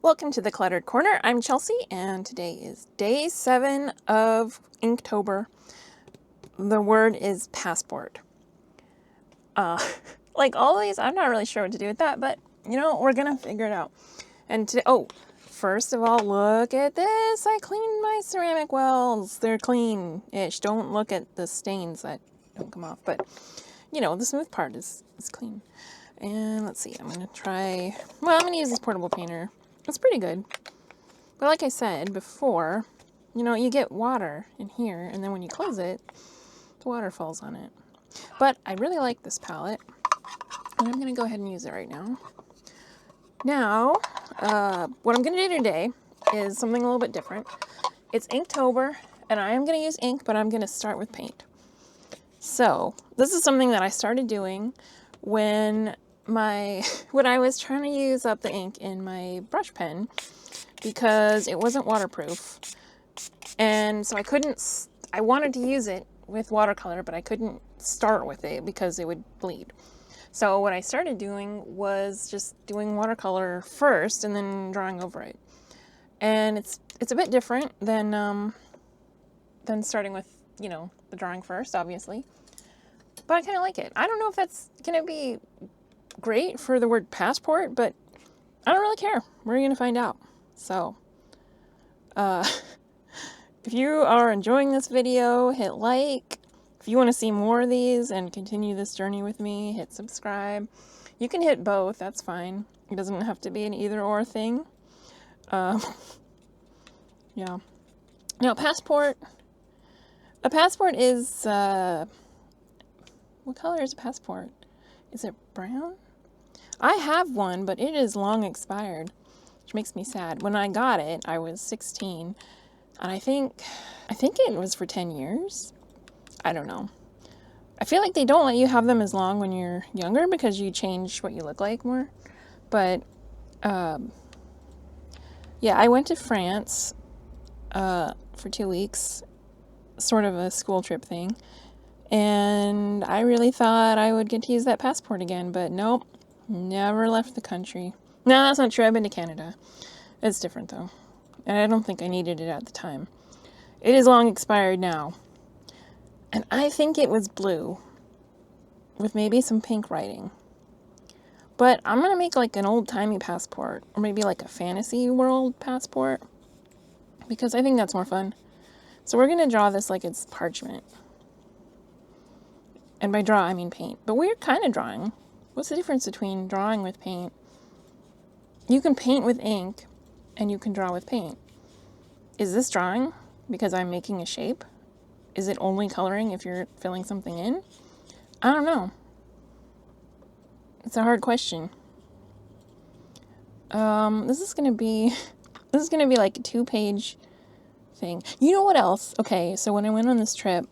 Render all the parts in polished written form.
Welcome to the Cluttered Corner. I'm Chelsea, and today is day 7 of Inktober. The word is passport. Like always, I'm not really sure what to do with that, but we're gonna figure it out. And first of all, look at this. I cleaned my ceramic wells. They're clean-ish. Don't look at the stains that don't come off, but the smooth part is clean. And let's see, I'm gonna use this portable painter. It's pretty good. But like I said before, you get water in here, and then when you close it, the water falls on it. But I really like this palette, and I'm going to go ahead and use it right now. Now, what I'm going to do today is something a little bit different. It's Inktober, and I am going to use ink, but I'm going to start with paint. So, this is something that I started doing when I was trying to use up the ink in my brush pen, because it wasn't waterproof, and so I wanted to use it with watercolor, but I couldn't start with it because it would bleed. So what I started doing was just doing watercolor first and then drawing over it. And it's a bit different than starting with, the drawing first, obviously. But I kind of like it. I don't know if that's going to be great for the word passport, but I don't really care. We're going to find out. So, if you are enjoying this video, hit like. If you want to see more of these and continue this journey with me, hit subscribe. You can hit both, that's fine. It doesn't have to be an either or thing. Yeah. Now, passport. A passport is, what color is a passport? Is it brown? I have one, but it is long expired, which makes me sad. When I got it, I was 16, and I think it was for 10 years. I don't know. I feel like they don't let you have them as long when you're younger because you change what you look like more. But, yeah, I went to France for 2 weeks, sort of a school trip thing, and I really thought I would get to use that passport again, but nope, never left the country. No, that's not true. I've been to Canada. It's different, though, and I don't think I needed it at the time. It is long expired now, and I think it was blue with maybe some pink writing. But I'm going to make like an old-timey passport, or maybe like a fantasy world passport, because I think that's more fun. So we're going to draw this like it's parchment. And by draw, I mean paint. But we're kind of drawing. What's the difference between drawing with paint? You can paint with ink, and you can draw with paint. Is this drawing because I'm making a shape? Is it only coloring if you're filling something in? I don't know. It's a hard question. This is gonna be like a 2-page thing. You know what else? Okay, so when I went on this trip,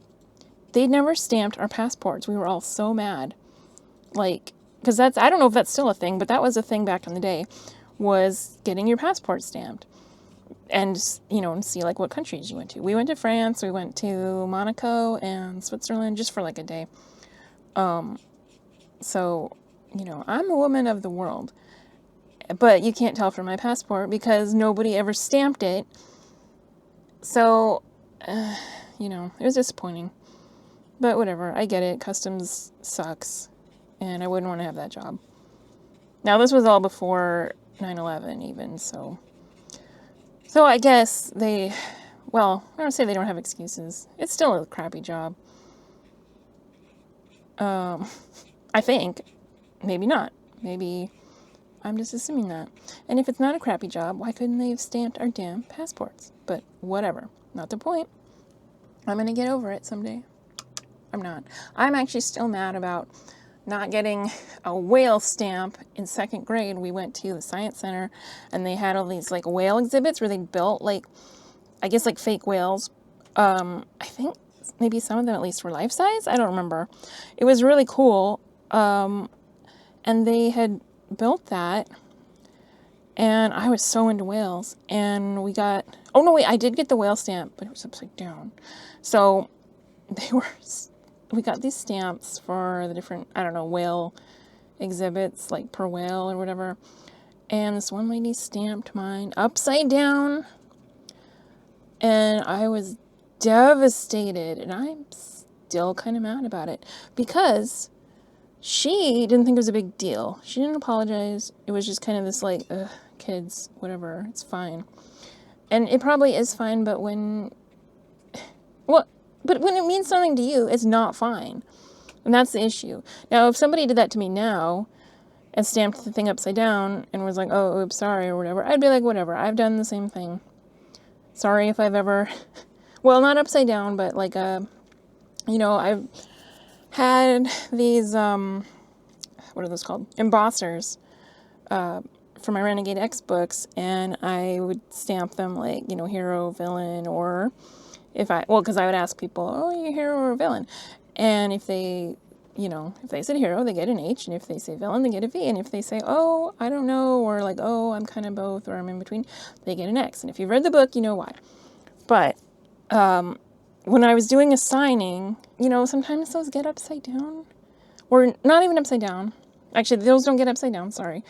they never stamped our passports. We were all so mad. Like, because I don't know if that's still a thing, but that was a thing back in the day, was getting your passport stamped. And, and see like what countries you went to. We went to France, we went to Monaco and Switzerland just for like a day. So, I'm a woman of the world. But you can't tell from my passport because nobody ever stamped it. So, it was disappointing. But whatever, I get it. Customs sucks. And I wouldn't want to have that job. Now, this was all before 9/11 even, so I guess I don't say they don't have excuses. It's still a crappy job. I think. Maybe not. Maybe I'm just assuming that. And if it's not a crappy job, why couldn't they have stamped our damn passports? But whatever. Not the point. I'm going to get over it someday. I'm not. I'm actually still mad about not getting a whale stamp. In 2nd grade, we went to the science center, and they had all these like whale exhibits where they built like fake whales. I think maybe some of them at least were life size. I don't remember. It was really cool. And they had built that, and I was so into whales, and I did get the whale stamp, but it was upside down. So we got these stamps for the different, whale exhibits, like per whale or whatever. And this one lady stamped mine upside down, and I was devastated, and I'm still kind of mad about it because she didn't think it was a big deal. She didn't apologize. It was just kind of this like, ugh, kids, whatever, it's fine. And it probably is fine, but when it means something to you, it's not fine. And that's the issue. Now, if somebody did that to me now and stamped the thing upside down and was like, oh, oops, sorry, or whatever, I'd be like, whatever, I've done the same thing. Sorry if I've ever, well, not upside down, but like, I've had these, what are those called? Embossers, for my Renegade X books, and I would stamp them like, hero, villain, or because I would ask people, oh, are you a hero or a villain? And if they, if they said hero, they get an H, and if they say villain, they get a V, and if they say, oh, I don't know, or like, oh, I'm kind of both, or I'm in between, they get an X. And if you've read the book, you know why. But when I was doing a signing, sometimes those get upside down, or not even upside down. Actually, those don't get upside down, sorry.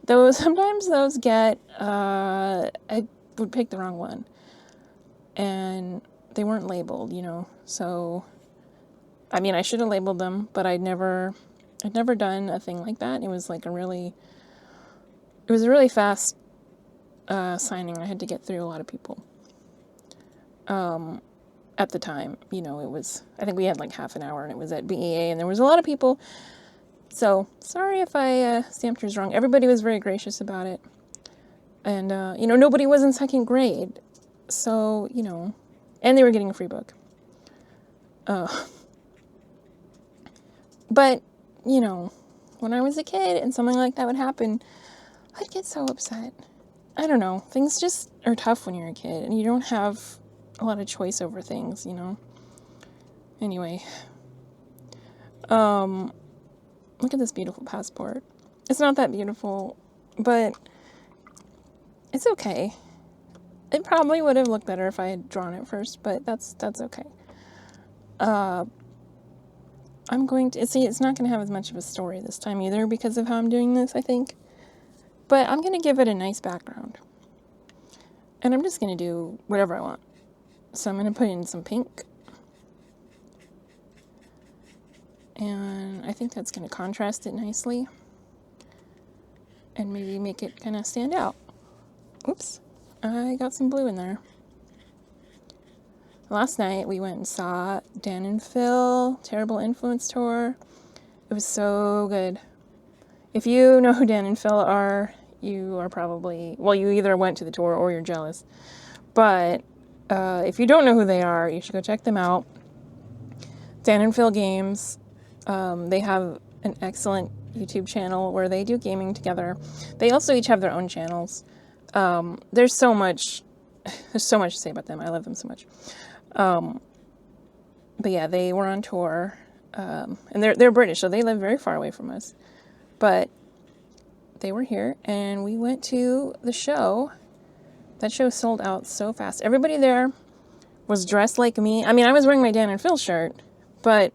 Sometimes those get, I would pick the wrong one. And they weren't labeled, so, I mean, I should have labeled them, but I'd never done a thing like that. It was like a really fast, signing. I had to get through a lot of people. At the time, I think we had like half an hour, and it was at BEA, and there was a lot of people. So, sorry if I stamped yours wrong. Everybody was very gracious about it. And, nobody was in second grade. So, and they were getting a free book. But, when I was a kid and something like that would happen, I'd get so upset. I don't know. Things just are tough when you're a kid, and you don't have a lot of choice over things, Anyway. Look at this beautiful passport. It's not that beautiful, but it's okay. It probably would have looked better if I had drawn it first, but that's okay. I'm going to, it's not going to have as much of a story this time either because of how I'm doing this, I think. But I'm going to give it a nice background. And I'm just going to do whatever I want. So I'm going to put in some pink. And I think that's going to contrast it nicely. And maybe make it kind of stand out. Oops. I got some blue in there. Last night we went and saw Dan and Phil, Terrible Influence Tour. It was so good. If you know who Dan and Phil are, you are probably, well, you either went to the tour or you're jealous. But if you don't know who they are, you should go check them out. Dan and Phil Games. They have an excellent YouTube channel where they do gaming together. They also each have their own channels. There's so much to say about them. I love them so much. But yeah, they were on tour, and they're British, so they live very far away from us. But they were here, and we went to the show. That show sold out so fast. Everybody there was dressed like me. I mean, I was wearing my Dan and Phil shirt, but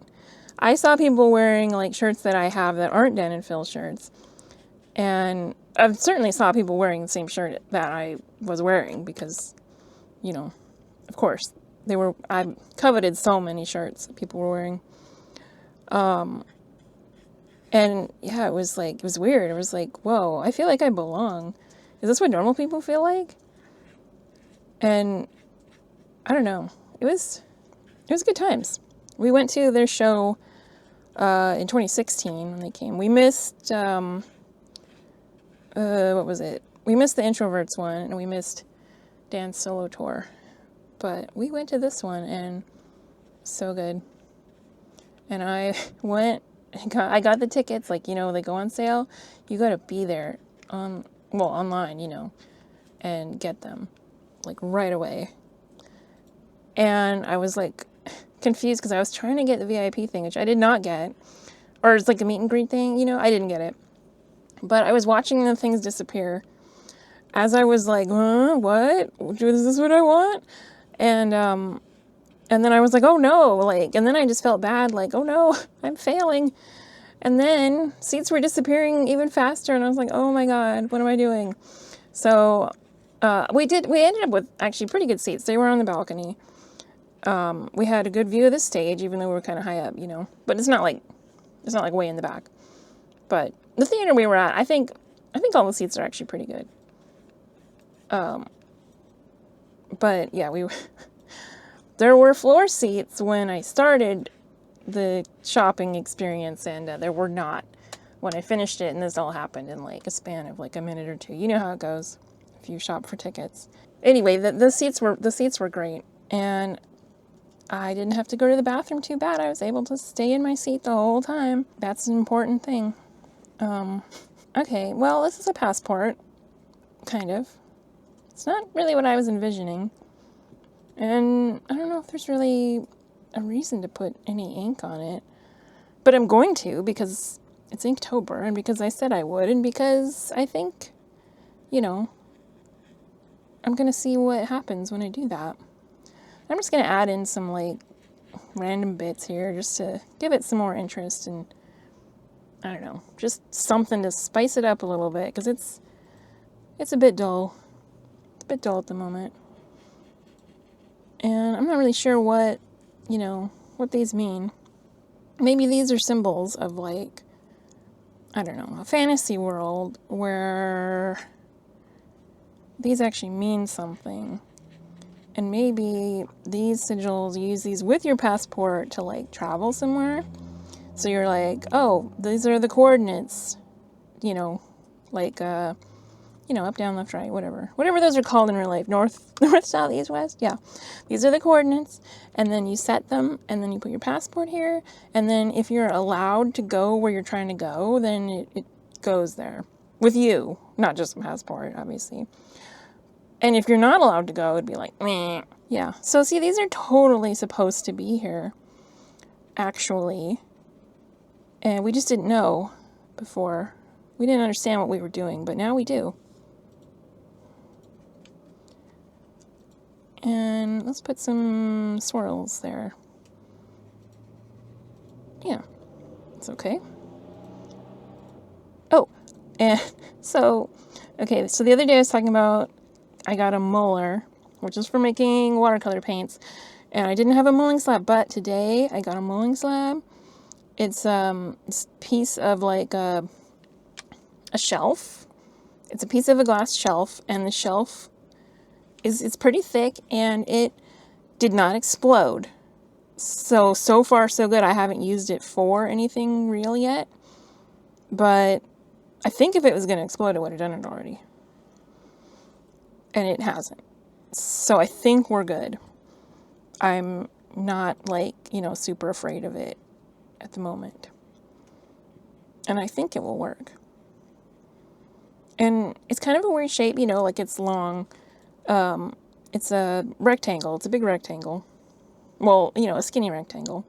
I saw people wearing like shirts that I have that aren't Dan and Phil shirts. And I've certainly saw people wearing the same shirt that I was wearing because, of course, I coveted so many shirts that people were wearing. And yeah, it was weird. It was like, whoa, I feel like I belong. Is this what normal people feel like? And I don't know. It was good times. We went to their show in 2016 when they came. We missed what was it? We missed the Introverts one, and we missed Dan's solo tour. But we went to this one, and so good. And I went, I got the tickets, like, they go on sale. You gotta be there online, and get them, like, right away. And I was, like, confused because I was trying to get the VIP thing, which I did not get. Or it's like a meet and greet thing, I didn't get it. But I was watching the things disappear as I was like, what? Is this what I want? And then I was like, oh no, and then I just felt bad, like, oh no, I'm failing. And then seats were disappearing even faster, and I was like, oh my God, what am I doing? So we ended up with actually pretty good seats. They were on the balcony. We had a good view of the stage, even though we were kind of high up, you know. But it's not like way in the back. But the theater we were at, I think all the seats are actually pretty good. But yeah, there were floor seats when I started the shopping experience, and there were not when I finished it, and this all happened in like a span of like a minute or two. You know how it goes if you shop for tickets. Anyway, the seats were great, and I didn't have to go to the bathroom too bad. I was able to stay in my seat the whole time. That's an important thing. Okay, well, this is a passport, kind of. It's not really what I was envisioning. And I don't know if there's really a reason to put any ink on it. But I'm going to, because it's Inktober, and because I said I would, and because I think, you know, I'm going to see what happens when I do that. I'm just going to add in some, like, random bits here just to give it some more interest, and I don't know, just something to spice it up a little bit, because it's a bit dull. It's a bit dull at the moment. And I'm not really sure what these mean. Maybe these are symbols of, like, I don't know, a fantasy world where these actually mean something. And maybe these sigils, you use these with your passport to, like, travel somewhere. So you're like, oh, these are the coordinates, like, up, down, left, right, whatever those are called in real life, north, south, east, west. Yeah, these are the coordinates, and then you set them, and then you put your passport here, and then if you're allowed to go where you're trying to go, then it goes there with you, not just a passport, obviously. And if you're not allowed to go, it'd be like, meh. Yeah. So see, these are totally supposed to be here, actually, and we just didn't know before. We didn't understand what we were doing, but now we do. And let's put some swirls there. Yeah, it's okay. Oh, and so the other day I was talking about I got a muller, which is for making watercolor paints, and I didn't have a mulling slab, but today I got a mulling slab. It's a piece of like a shelf. It's a piece of a glass shelf, and the shelf it's pretty thick, and it did not explode. So far so good. I haven't used it for anything real yet, but I think if it was going to explode, it would have done it already. And it hasn't. So I think we're good. I'm not, like, super afraid of it at the moment. And I think it will work. And it's kind of a weird shape, like it's long. It's a rectangle. It's a big rectangle. Well, a skinny rectangle.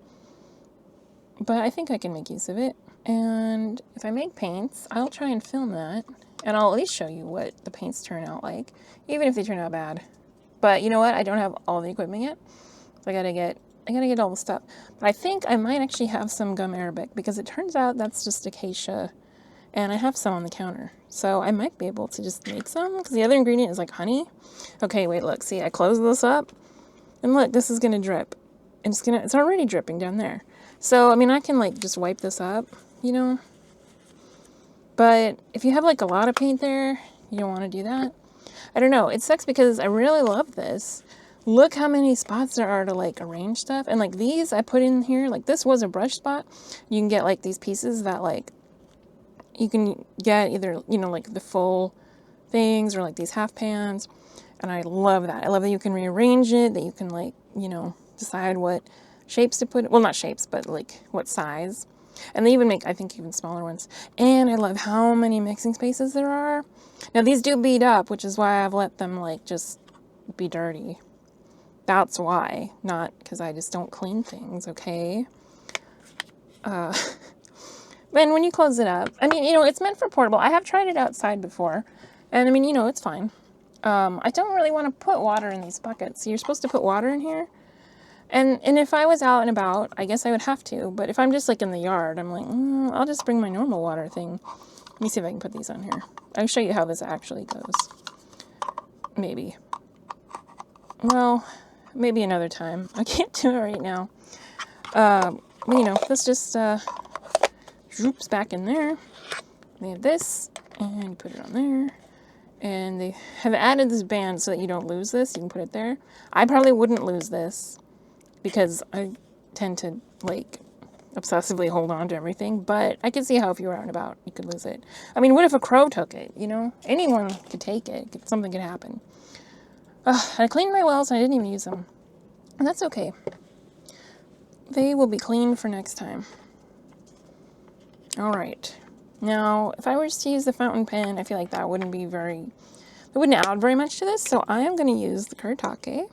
But I think I can make use of it. And if I make paints, I'll try and film that. And I'll at least show you what the paints turn out like, even if they turn out bad. But you know what? I don't have all the equipment yet. So I gotta get all the stuff. But I think I might actually have some gum arabic, because it turns out that's just acacia. And I have some on the counter. So I might be able to just make some, because the other ingredient is like honey. Okay, wait, look, see, I close this up, and look, this is gonna drip. And it's already dripping down there. So, I mean, I can, like, just wipe this up, But if you have, like, a lot of paint there, you don't want to do that. I don't know. It sucks because I really love this. Look how many spots there are to, like, arrange stuff. And, like, these I put in here, like, this was a brush spot. You can get, like, these pieces that, like, you can get either, like, the full things or, like, these half pans. And I love that. I love that you can rearrange it, that you can, like, decide what shapes to put. Well, not shapes, but, like, what size. And they even make, I think, even smaller ones. And I love how many mixing spaces there are. Now, these do bead up, which is why I've let them, like, just be dirty. That's why. Not because I just don't clean things, okay? And when you close it up, I mean, it's meant for portable. I have tried it outside before. And, I mean, it's fine. I don't really want to put water in these buckets. You're supposed to put water in here. And if I was out and about, I guess I would have to. But if I'm just like in the yard, I'm like, I'll just bring my normal water thing. Let me see if I can put these on here. I'll show you how this actually goes. Maybe. Well, maybe another time. I can't do it right now. You know, this just droops back in there. They have this, and you put it on there. And they have added this band so that you don't lose this. You can put it there. I probably wouldn't lose this because I tend to, like, obsessively hold on to everything. But I could see how if you were out and about, you could lose it. I mean, what if a crow took it, you know? Anyone could take it. Something could happen. I cleaned my wells and I didn't even use them. And that's okay. They will be cleaned for next time. All right. Now, if I were to use the fountain pen, I feel like that wouldn't be very, it wouldn't add very much to this. So I am going to use the Kurotake.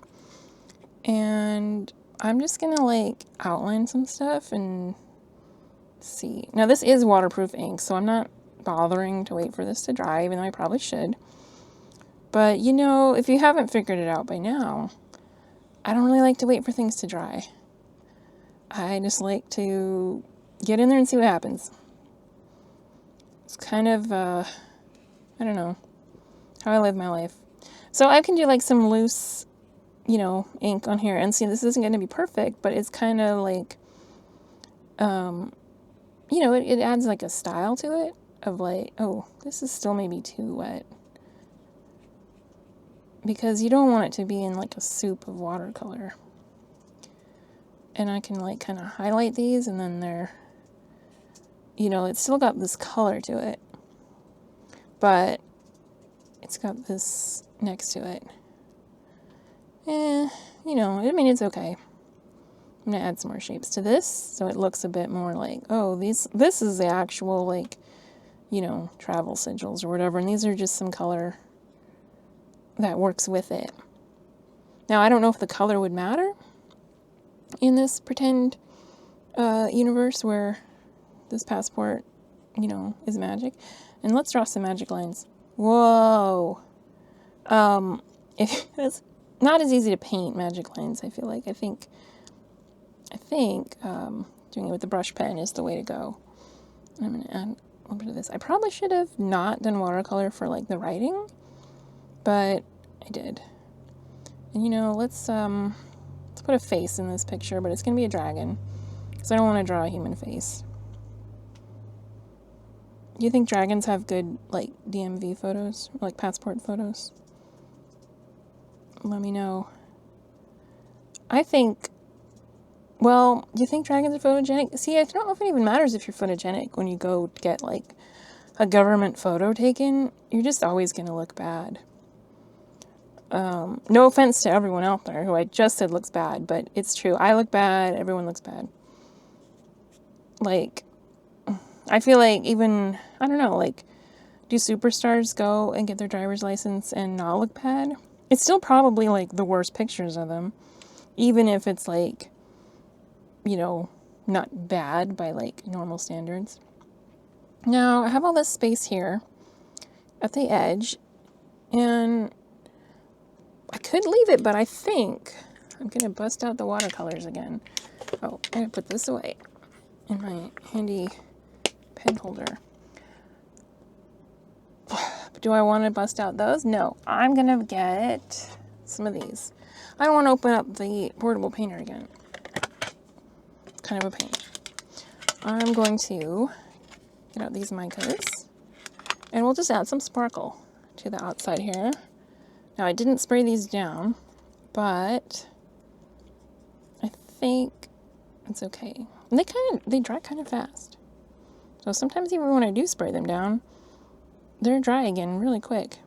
And I'm just going to like outline some stuff and see. Now, this is waterproof ink, so I'm not bothering to wait for this to dry, even though I probably should. But, you know, if you haven't figured it out by now, I don't really like to wait for things to dry. I just like to get in there and see what happens. It's kind of, I don't know, how I live my life. So I can do like some loose, you know, ink on here. And see, this isn't going to be perfect, but it's kind of like, you know, it adds like a style to it of like, oh, this is still maybe too wet. Because you don't want it to be in like a soup of watercolor. And I can like kind of highlight these and then they're, you know, it's still got this color to it. But it's got this next to it. You know, I mean, it's okay. I'm going to add some more shapes to this so it looks a bit more like, oh, this is the actual like, you know, travel sigils or whatever. And these are just some color that works with it. Now, I don't know if the color would matter in this pretend universe where this passport, you know, is magic. And let's draw some magic lines. Whoa. It's not as easy to paint magic lines, I feel like. I think doing it with the brush pen is the way to go. I'm going to add a little bit of this. I probably should have not done watercolor for like the writing, but I did. And you know, let's put a face in this picture, but it's going to be a dragon because I don't want to draw a human face. Do you think dragons have good like DMV photos, like passport photos? Let me know. I think, well, do you think dragons are photogenic? See, I don't know if it even matters if you're photogenic when you go get like a government photo taken. You're just always going to look bad. No offense to everyone out there who I just said looks bad, but it's true. I look bad. Everyone looks bad. Like, I feel like even, I don't know, like, do superstars go and get their driver's license and not look bad? It's still probably like the worst pictures of them, even if it's like, you know, not bad by like normal standards. Now, I have all this space here at the edge, and I could leave it, but I think I'm going to bust out the watercolors again. Oh, I'm going to put this away in my handy pen holder. Do I want to bust out those? No. I'm going to get some of these. I don't want to open up the portable painter again. It's kind of a pain. I'm going to get out these micas, and we'll just add some sparkle to the outside here. Now, I didn't spray these down, but I think it's okay. And they dry kind of fast. So sometimes even when I do spray them down, they're dry again really quick.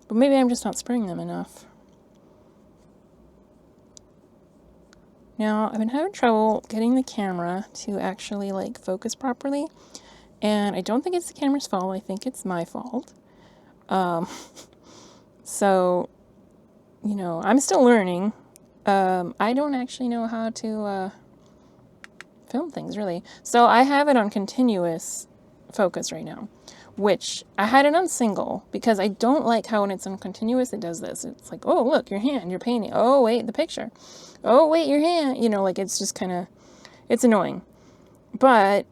But maybe I'm just not spraying them enough. Now, I've been having trouble getting the camera to actually like focus properly. And I don't think it's the camera's fault. I think it's my fault. So, you know, I'm still learning. I don't actually know how to film things, really. So I have it on continuous focus right now, which I had it on single because I don't like how when it's on continuous, it does this. It's like, oh, look, your hand, you're painting. Oh, wait, the picture. Oh, wait, your hand. You know, like it's just kind of, it's annoying. But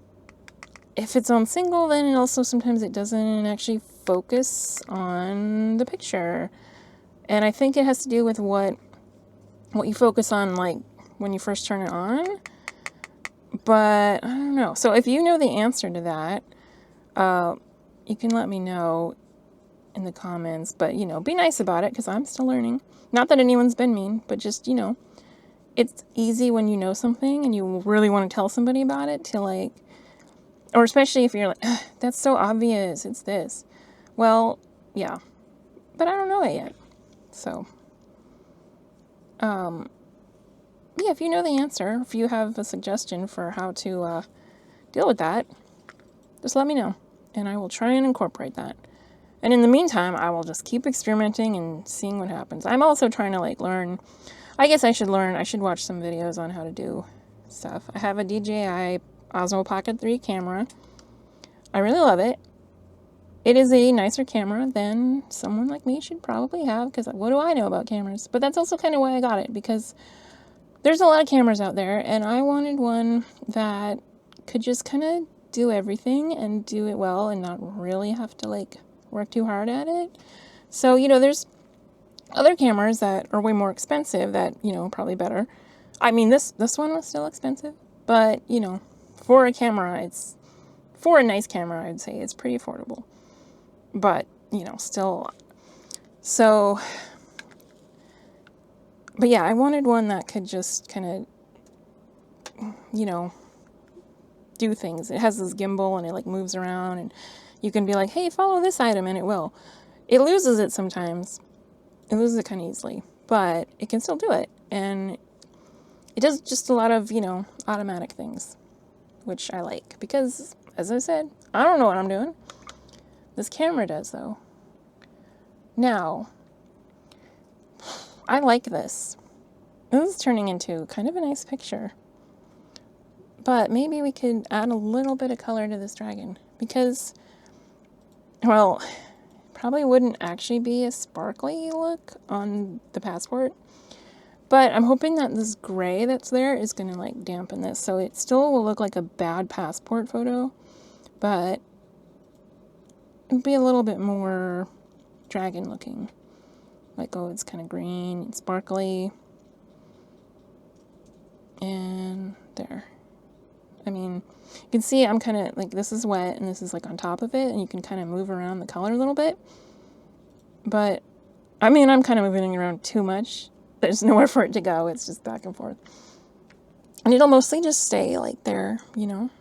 if it's on single, then it also sometimes it doesn't actually focus on the picture. And I think it has to do with what you focus on, like when you first turn it on. But I don't know. So if you know the answer to that, you can let me know in the comments. But, you know, be nice about it because I'm still learning. Not that anyone's been mean, but just, you know, it's easy when you know something and you really want to tell somebody about it to like, or especially if you're like, that's so obvious, it's this. Well, yeah, but I don't know it yet. So, yeah, if you know the answer, if you have a suggestion for how to deal with that, just let me know, and I will try and incorporate that. And in the meantime, I will just keep experimenting and seeing what happens. I'm also trying to like learn. I guess I should learn. I should watch some videos on how to do stuff. I have a DJI Osmo Pocket 3 camera. I really love it. It is a nicer camera than someone like me should probably have, because what do I know about cameras? But that's also kind of why I got it, because there's a lot of cameras out there, and I wanted one that could just kind of do everything and do it well and not really have to like work too hard at it. So, you know, there's other cameras that are way more expensive that, you know, probably better. I mean, this one was still expensive, but, you know, for a camera, for a nice camera, I'd say it's pretty affordable. But, you know, still. So, but yeah, I wanted one that could just kind of, you know, do things. It has this gimbal and it like moves around and you can be like, hey, follow this item, and it will. It loses it sometimes. It loses it kind of easily, but it can still do it. And it does just a lot of, you know, automatic things, which I like because, as I said, I don't know what I'm doing. This camera does, though. Now, I like this. This is turning into kind of a nice picture. But maybe we could add a little bit of color to this dragon because, well, probably wouldn't actually be a sparkly look on the passport. But I'm hoping that this gray that's there is going to like dampen this. So it still will look like a bad passport photo, but it'll be a little bit more dragon looking. Like, oh, it's kind of green and sparkly. And there. I mean, you can see I'm kind of like, this is wet and this is like on top of it, and you can kind of move around the color a little bit. But I mean, I'm kind of moving around too much. There's nowhere for it to go. It's just back and forth. And it'll mostly just stay like there, you know.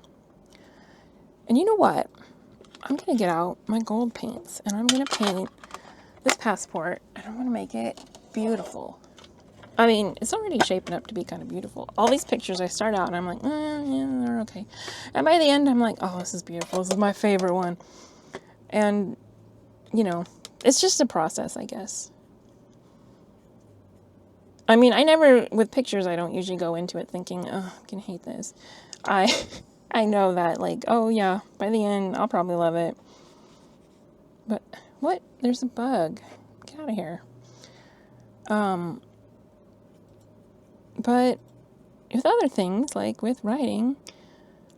And you know what? I'm going to get out my gold paints and I'm going to paint this passport and I'm going to make it beautiful. I mean, it's already shaping up to be kind of beautiful. All these pictures I start out and I'm like, yeah, they're okay. And by the end, I'm like, oh, this is beautiful. This is my favorite one. And, you know, it's just a process, I guess. I mean, with pictures, I don't usually go into it thinking, oh, I'm going to hate this. I know that, like, oh, yeah, by the end, I'll probably love it. But, what? There's a bug. Get out of here. But with other things, like with writing,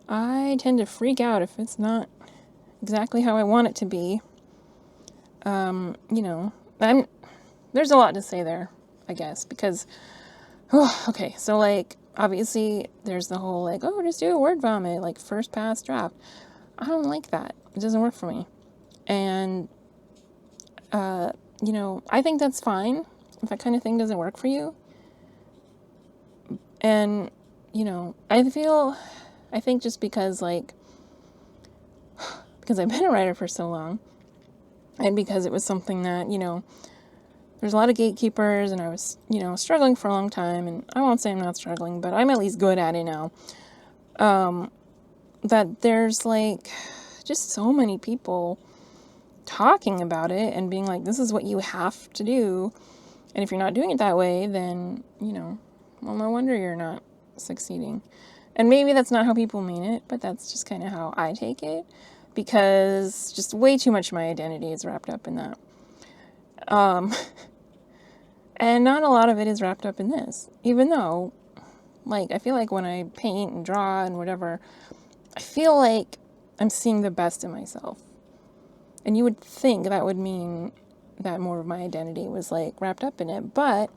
I tend to freak out if it's not exactly how I want it to be. You know, there's a lot to say there, I guess, because, okay, so, like, obviously, there's the whole, like, oh, just do a word vomit, like, first pass draft. I don't like that. It doesn't work for me. And, you know, I think that's fine if that kind of thing doesn't work for you. And, you know, I think just because, like, because I've been a writer for so long, and because it was something that, you know, there's a lot of gatekeepers, and I was, you know, struggling for a long time, and I won't say I'm not struggling, but I'm at least good at it now, that there's, like, just so many people talking about it and being like, this is what you have to do, and if you're not doing it that way, then, you know, well, no wonder you're not succeeding. And maybe that's not how people mean it, but that's just kind of how I take it. because just way too much of my identity is wrapped up in that. And not a lot of it is wrapped up in this, even though, like, I feel like when I paint and draw and whatever, I feel like I'm seeing the best in myself. And you would think that would mean that more of my identity was, like, wrapped up in it, but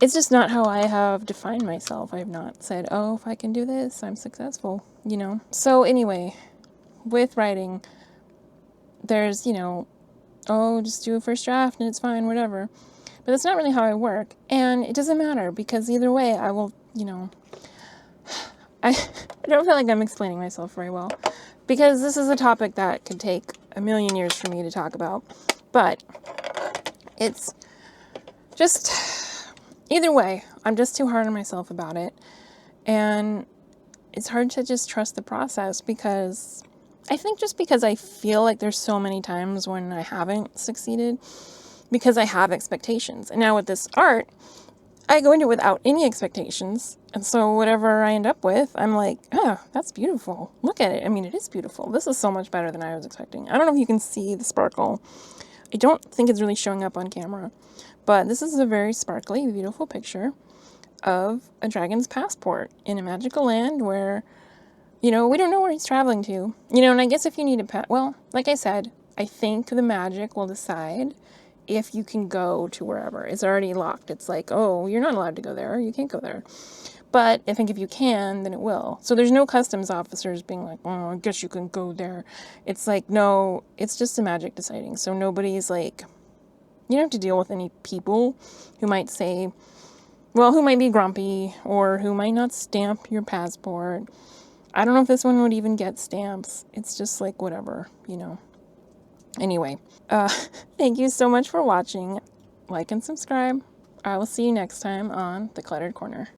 it's just not how I have defined myself. I have not said, oh, if I can do this, I'm successful, you know? So anyway, with writing, there's, you know, oh, just do a first draft and it's fine, whatever. But that's not really how I work. And it doesn't matter because either way, I will, you know, I don't feel like I'm explaining myself very well because this is a topic that could take a million years for me to talk about. But it's just, either way, I'm just too hard on myself about it. And it's hard to just trust the process because I think just because I feel like there's so many times when I haven't succeeded because I have expectations. And now with this art, I go into it without any expectations. And so whatever I end up with, I'm like, oh, that's beautiful. Look at it. I mean, it is beautiful. This is so much better than I was expecting. I don't know if you can see the sparkle. I don't think it's really showing up on camera. But this is a very sparkly, beautiful picture of a dragon's passport in a magical land where, you know, we don't know where he's traveling to. You know, and I guess if you need a well, like I said, I think the magic will decide if you can go to wherever. It's already locked. It's like, oh, you're not allowed to go there. You can't go there. But I think if you can, then it will. So there's no customs officers being like, oh, I guess you can go there. It's like, no, it's just the magic deciding. So nobody's like, you don't have to deal with any people who might say, well, who might be grumpy or who might not stamp your passport. I don't know if this one would even get stamps. It's just like whatever, you know. Anyway, thank you so much for watching. Like and subscribe. I will see you next time on The Cluttered Corner.